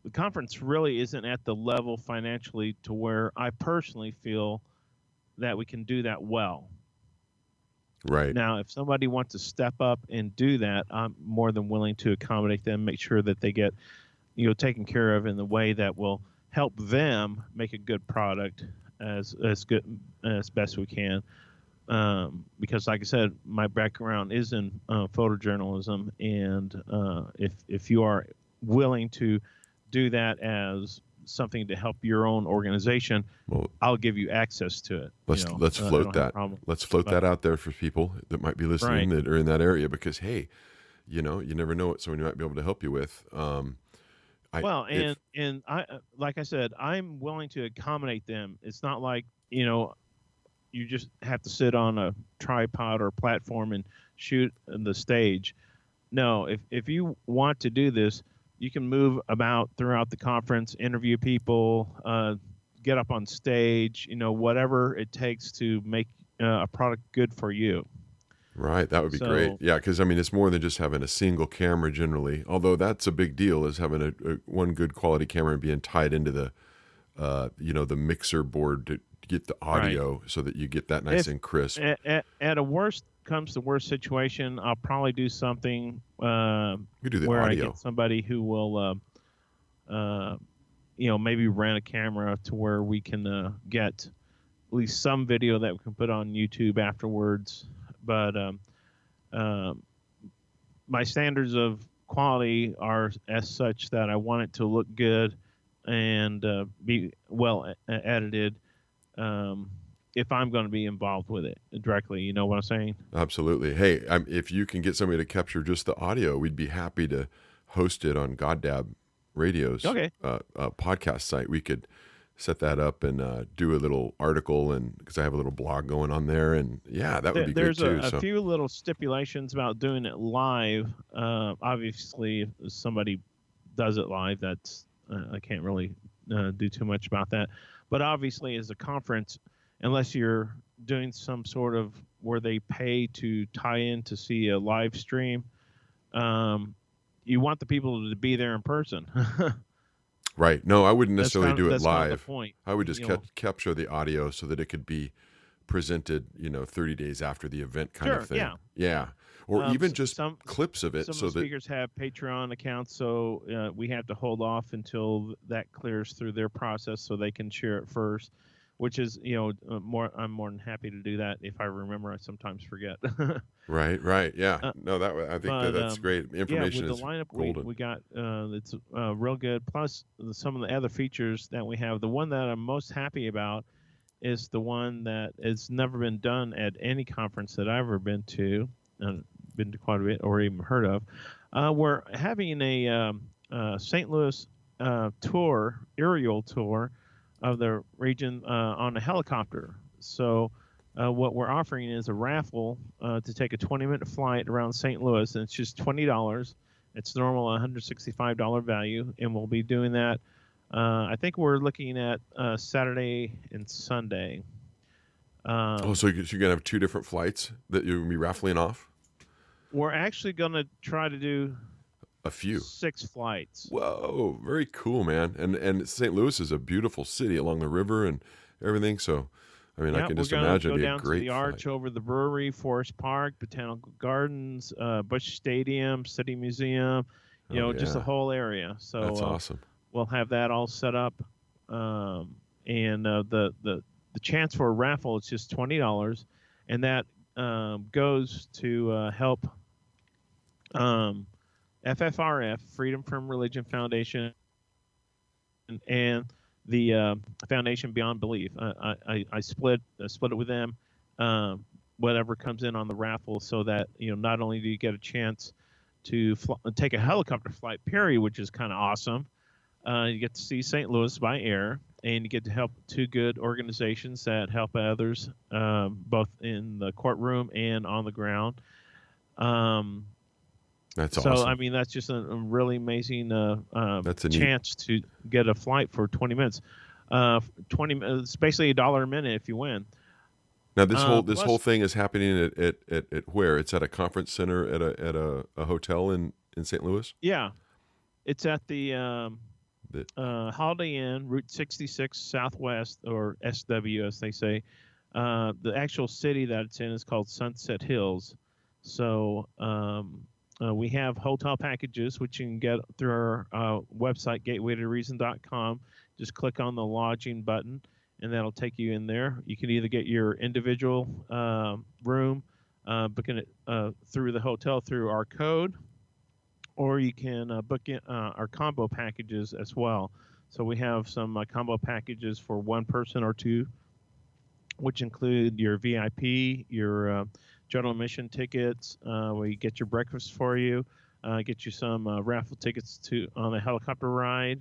the conference really isn't at the level financially to where I personally feel that we can do that well. Right. Now, if somebody wants to step up and do that, I'm more than willing to accommodate them, make sure that they get, taken care of in the way that will help them make a good product as good as best we can. Because, like I said, my background is in photojournalism, and if you are willing to do that as something to help your own organization, well, I'll give you access to it. Let's float that. Let's float that out there for people that might be listening that are in that area, because hey, you never know what someone might be able to help you with. I like I said, I'm willing to accommodate them. It's not like you just have to sit on a tripod or platform and shoot the stage. No, if you want to do this, you can move about throughout the conference, interview people, get up on stage, whatever it takes to make a product good for you. Right, that would be great. Yeah, because it's more than just having a single camera generally. Although that's a big deal, is having a one good quality camera and being tied into the, the mixer board to get the audio so that you get that nice and crisp. At a worst comes to worst situation, I'll probably do something you do the where audio. I get somebody who will, maybe rent a camera to where we can get at least some video that we can put on YouTube afterwards. But my standards of quality are as such that I want it to look good and be well edited. if I'm going to be involved with it directly. You know what I'm saying? Absolutely. Hey, if you can get somebody to capture just the audio, we'd be happy to host it on GodDab Radio's Okay. podcast site. We could set that up and do a little article, and because I have a little blog going on there, and yeah, that would be great There's too. a So few little stipulations about doing it live. Obviously, if somebody does it live, that's I can't really do too much about that. But obviously, as a conference, unless you're doing some sort of where they pay to tie in to see a live stream, you want the people to be there in person. right. No, I wouldn't necessarily do it that's kind of the live. point. I would just You know, capture the audio so that it could be presented, 30 days after the event kind sure, of thing. yeah. Yeah. Or even just Some clips of it some so of the that, speakers have Patreon accounts, so we have to hold off until that clears through their process so they can share it first. Which is, more. I'm more than happy to do that if I remember. I sometimes forget. right. Yeah. uh, No, I think but that's great. yeah, Information with the is lineup golden. we got, it's real good. Plus some of the other features that we have. The one that I'm most happy about is the one that has never been done at any conference that I've ever been to quite a bit or even heard of. We're having a St. Louis aerial tour of the region on a helicopter. So what we're offering is a raffle to take a 20-minute flight around St. Louis, and it's just $20. It's normal $165 value, and we'll be doing that. I think we're looking at Saturday and Sunday. So you're going to have two different flights that you're going to be raffling off? We're actually going to try to do A few. 6 flights. Whoa, very cool, man. And St. Louis is a beautiful city along the river and everything. So, I mean, I can just imagine it'd be a great we're going to go down to the Arch flight. over the brewery, Forest Park, Botanical Gardens, Busch Stadium, City Museum, just the Yeah. whole area. So That's awesome. we'll have that all set up. And the chance for a raffle is just $20, and that goes to help FFRF, Freedom from Religion Foundation, and the Foundation Beyond Belief. I split it with them. Whatever comes in on the raffle, so that not only do you get a chance to take a helicopter flight, period, which is kind of awesome. You get to see St. Louis by air, and you get to help 2 good organizations that help others, both in the courtroom and on the ground. That's so, awesome. I mean, that's just a really amazing That's a chance to get a flight for 20 minutes. 20 minutes, it's basically $1 a minute if you win. Now this whole thing is happening at where? It's at a conference center at a hotel in St. Louis? Yeah, it's at the Holiday Inn, Route 66 Southwest, or SW as they say. The actual city that it's in is called Sunset Hills. So we have hotel packages, which you can get through our website, gatewaytoreason.com. Just click on the lodging button, and that'll take you in there. You can either get your individual room, booking it through the hotel through our code, or you can book in our combo packages as well. So we have some combo packages for 1 person or 2, which include your VIP, your general admission tickets, where you get your breakfast for you, get you some raffle tickets on a helicopter ride,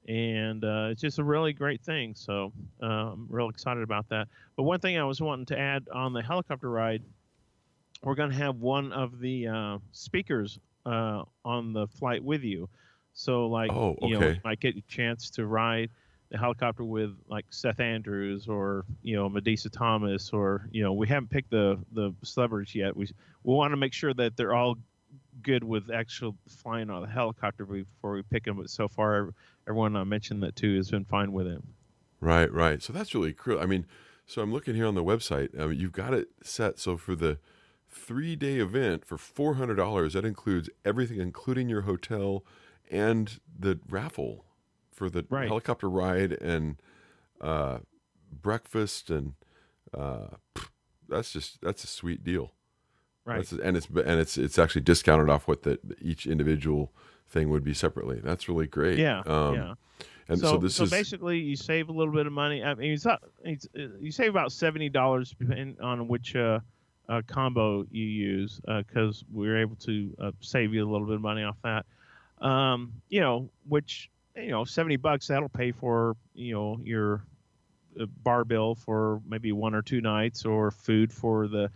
and it's just a really great thing. So I'm real excited about that. But one thing I was wanting to add on the helicopter ride, we're going to have one of the speakers on the flight with you. So, like, Oh, you okay. might get a chance to ride the helicopter with like Seth Andrews or Medisa Thomas, or we haven't picked the celebrities yet. We want to make sure that they're all good with actual flying on the helicopter before we pick them. But so far, everyone I mentioned that to has been fine with it. Right. So that's really cool. I mean, so I'm looking here on the website. You've got it set so for the 3-day event for $400. That includes everything, including your hotel and the raffle for the helicopter ride and breakfast, and that's a sweet deal. Right. And it's actually discounted off what each individual thing would be separately. That's really great. Yeah. And so So this so is basically, you save a little bit of money. I mean, you save about $70 depending on which combo you use, because we're able to save you a little bit of money off that. Which, $70 that'll pay for your bar bill for maybe 1 or 2 nights, or food for the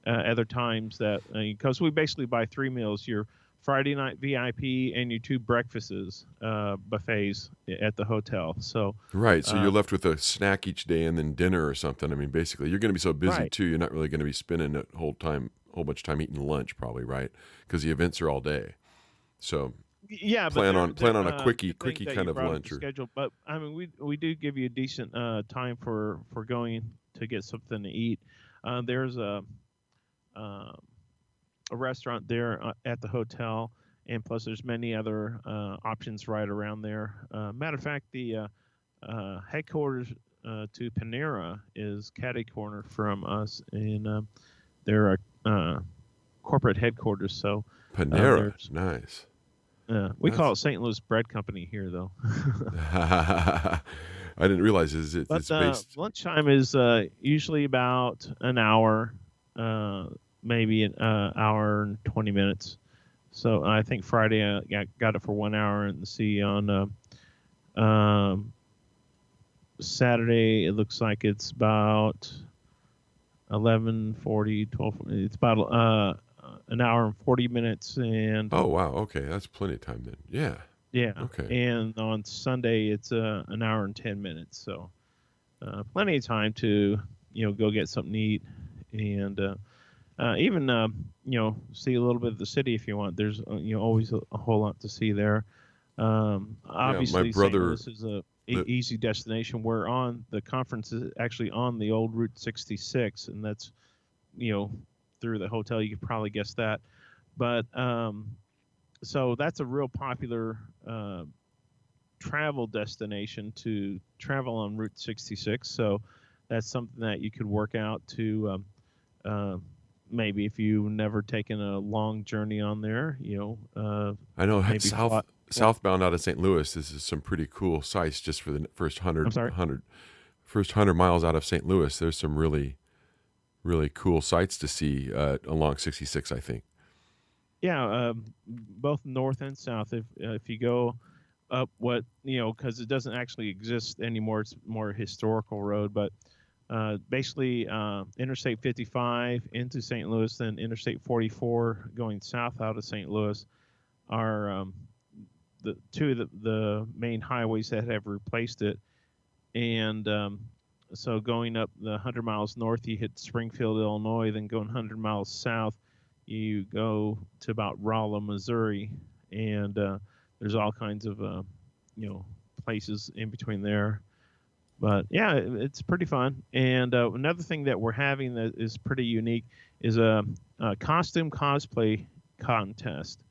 other times that, because we basically buy 3 meals: your Friday night VIP and your 2 breakfasts, buffets at the hotel. So right. So you're uh, left with a snack each day and then dinner or something. I mean, basically, you're going to be so busy right. too. You're not really going to be spending a whole bunch of time eating lunch, probably, right? Because the events are all day. So Yeah, but plan on a good thing quickie that kind you of brought up the lunch or schedule. But I mean, we do give you a decent time for going to get something to eat. There's uh, a restaurant there at the hotel, and plus there's many other options right around there. Matter of fact, the headquarters to Panera is catty corner from us, and they're a corporate headquarters. So Panera. there's Nice. we call That's it St. Louis Bread Company here, though. I didn't realize But it's based. lunchtime is usually about an hour, uh, maybe an hour and 20 minutes. So I think Friday I got it for 1 hour, and see on um, Saturday it looks like it's about 11:40, 12. It's about an hour and 40 minutes, and Oh wow. Okay, that's plenty of time then. Yeah. yeah, Okay. and on Sunday it's an hour and 10 minutes. So plenty of time to go get something to eat, and even see a little bit of the city if you want. There's always a whole lot to see there. Yeah. My Obviously, St. brother. Louis is a The, easy destination. We're on the conference is actually on the old Route 66, and that's you know through the hotel. You could probably guess that, but so that's a real popular travel destination to travel on Route 66. So that's something that you could work out to. Uh, Maybe if you've never taken a long journey on there, I know maybe southbound out of St. Louis. This is some pretty cool sights just for the first I'm sorry. first 100 miles out of St. Louis. There's some really cool sights to see along 66. I think. Yeah, both north and south. If you go up, because it doesn't actually exist anymore. It's more a historical road, but basically Interstate 55 into St. Louis, then Interstate 44 going south out of St. Louis are the two of the main highways that have replaced it. And so going up the 100 miles north, you hit Springfield, Illinois. Then going 100 miles south, you go to about Rolla, Missouri, and there's all kinds of places in between there. But yeah, it's pretty fun. And another thing that we're having that is pretty unique is a costume cosplay contest.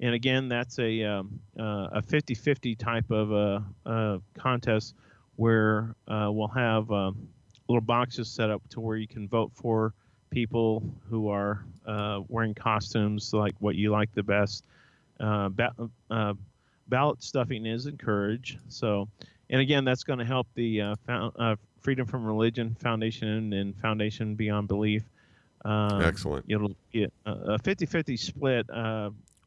And again, that's a 50-50 type of contest where we'll have little boxes set up to where you can vote for people who are wearing costumes like what you like the best. Ballot stuffing is encouraged. So, and again, that's going to help the Freedom from Religion Foundation and Foundation Beyond Belief. Excellent. It'll get a 50-50 split.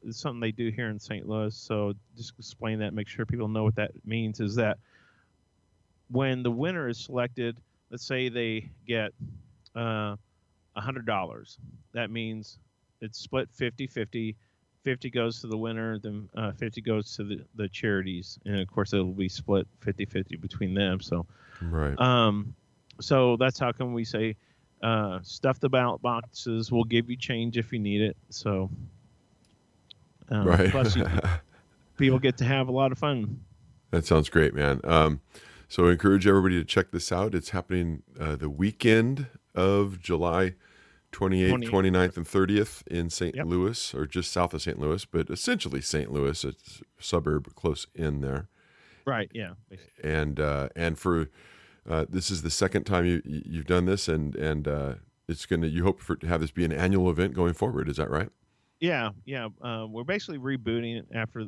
Is something they do here in St. Louis. So just explain that, make sure people know what that means. Is that when the winner is selected, let's say they get $100, that means it's split 50-50. 50 goes to the winner, then 50 goes to the charities, and of course it'll be split 50-50 between them. So Right. so that's how come we say stuff the ballot boxes. We'll give you change if you need it. So Right. plus people get to have a lot of fun. That sounds great, man. So I encourage everybody to check this out. It's happening the weekend of July 28th, 29th, and 30th in St. Yep. Louis, or just south of St. Louis, but essentially St. Louis. It's a suburb close in there. Right. Yeah. Basically. And for this is the second time you've done this, and it's gonna. You hope to have this be an annual event going forward. Is that right? Yeah. We're basically rebooting it after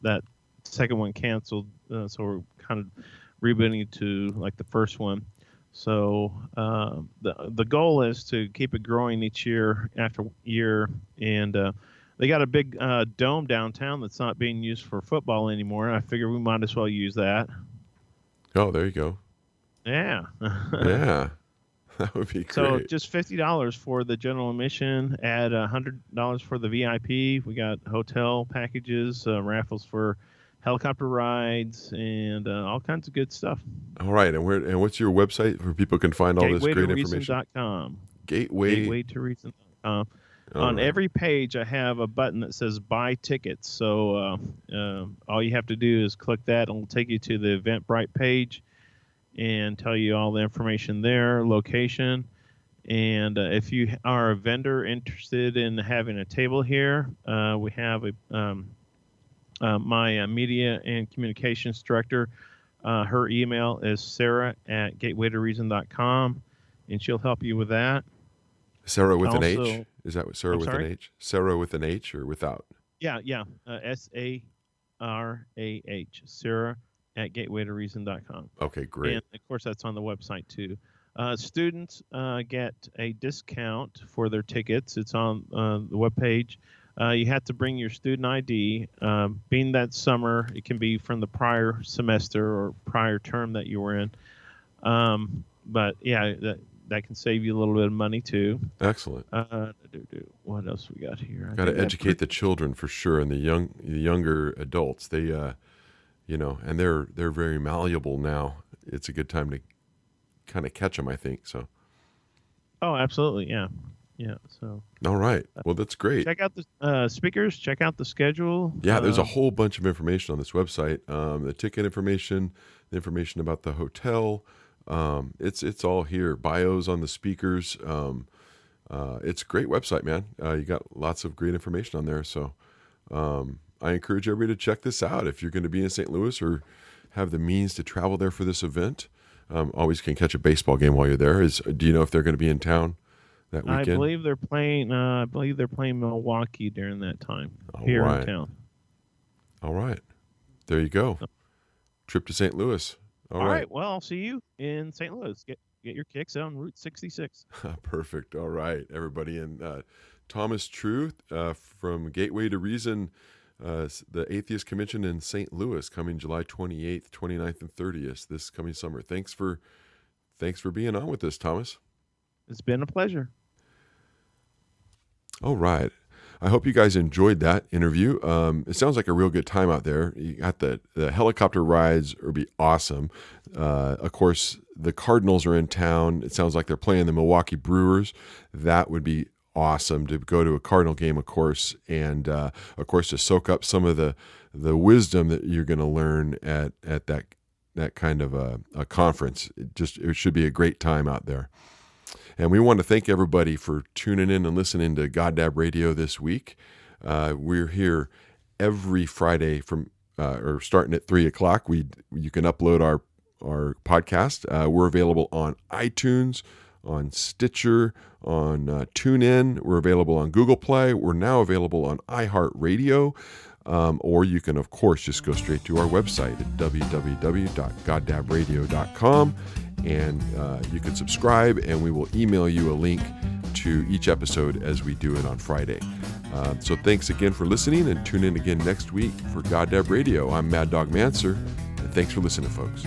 that second one canceled, so we're kind of rebooting to like the first one. So the goal is to keep it growing each year after year, and they got a big dome downtown that's not being used for football anymore. I figure we might as well use that. Oh, there you go. Yeah. Yeah, that would be great. So just $50 for the general admission. Add $100 for the VIP. We got hotel packages, raffles for helicopter rides, and all kinds of good stuff. All right, and what's your website where people can find all this great information? Gatewaytoreason.com. Gatewaytoreason.com. On every page, I have a button that says "Buy Tickets." So all you have to do is click that, and it'll take you to the Eventbrite page and tell you all the information there, location. And if you are a vendor interested in having a table here, we have my media and communications director. Her email is sarah@gatewaytoreason.com, and she'll help you with that. Sarah with an H? Is that Sarah with an H? Sarah with an H or without? Yeah. SARAH. Sarah@gatewaytoreason.com. Okay, great. And of course, that's on the website too. Students get a discount for their tickets. It's on the webpage. You have to bring your student ID. Being that summer, it can be from the prior semester or prior term that you were in. But yeah, that can save you a little bit of money too. Excellent. What else we got here? Got to educate the children for sure, and the younger adults. They, and they're very malleable now. It's a good time to kind of catch them, I think. So. Oh, absolutely, yeah. So. All right. Well, that's great. Check out the speakers. Check out the schedule. Yeah, there's a whole bunch of information on this website. The ticket information, the information about the hotel. It's all here. Bios on the speakers. It's a great website, man. You got lots of great information on there. So I encourage everybody to check this out if you're going to be in St. Louis or have the means to travel there for this event. Always can catch a baseball game while you're there. Do you know if they're going to be in town that weekend? I believe they're playing. Milwaukee during that time in town. All right, there you go. Trip to St. Louis. All right. Well, I'll see you in St. Louis. Get your kicks on Route 66. Perfect. All right, everybody. And Thomas True from Gateway to Reason, the Atheist Convention in St. Louis, coming July 28th, 29th, and 30th this coming summer. Thanks for being on with us, Thomas. It's been a pleasure. All right. I hope you guys enjoyed that interview. It sounds like a real good time out there. You got the helicopter rides would be awesome. Of course, the Cardinals are in town. It sounds like they're playing the Milwaukee Brewers. That would be awesome to go to a Cardinal game, of course, and of course to soak up some of the wisdom that you're going to learn at that kind of a conference. It should be a great time out there. And we want to thank everybody for tuning in and listening to GodDab Radio this week. We're here every Friday from starting at 3:00. You can upload our podcast. We're available on iTunes, on Stitcher, on TuneIn. We're available on Google Play. We're now available on iHeartRadio. Or you can, of course, just go straight to our website at www.goddabradio.com. And you can subscribe, and we will email you a link to each episode as we do it on Friday. So thanks again for listening, and tune in again next week for GodDab Radio. I'm Mad Dog Manser, and thanks for listening, folks.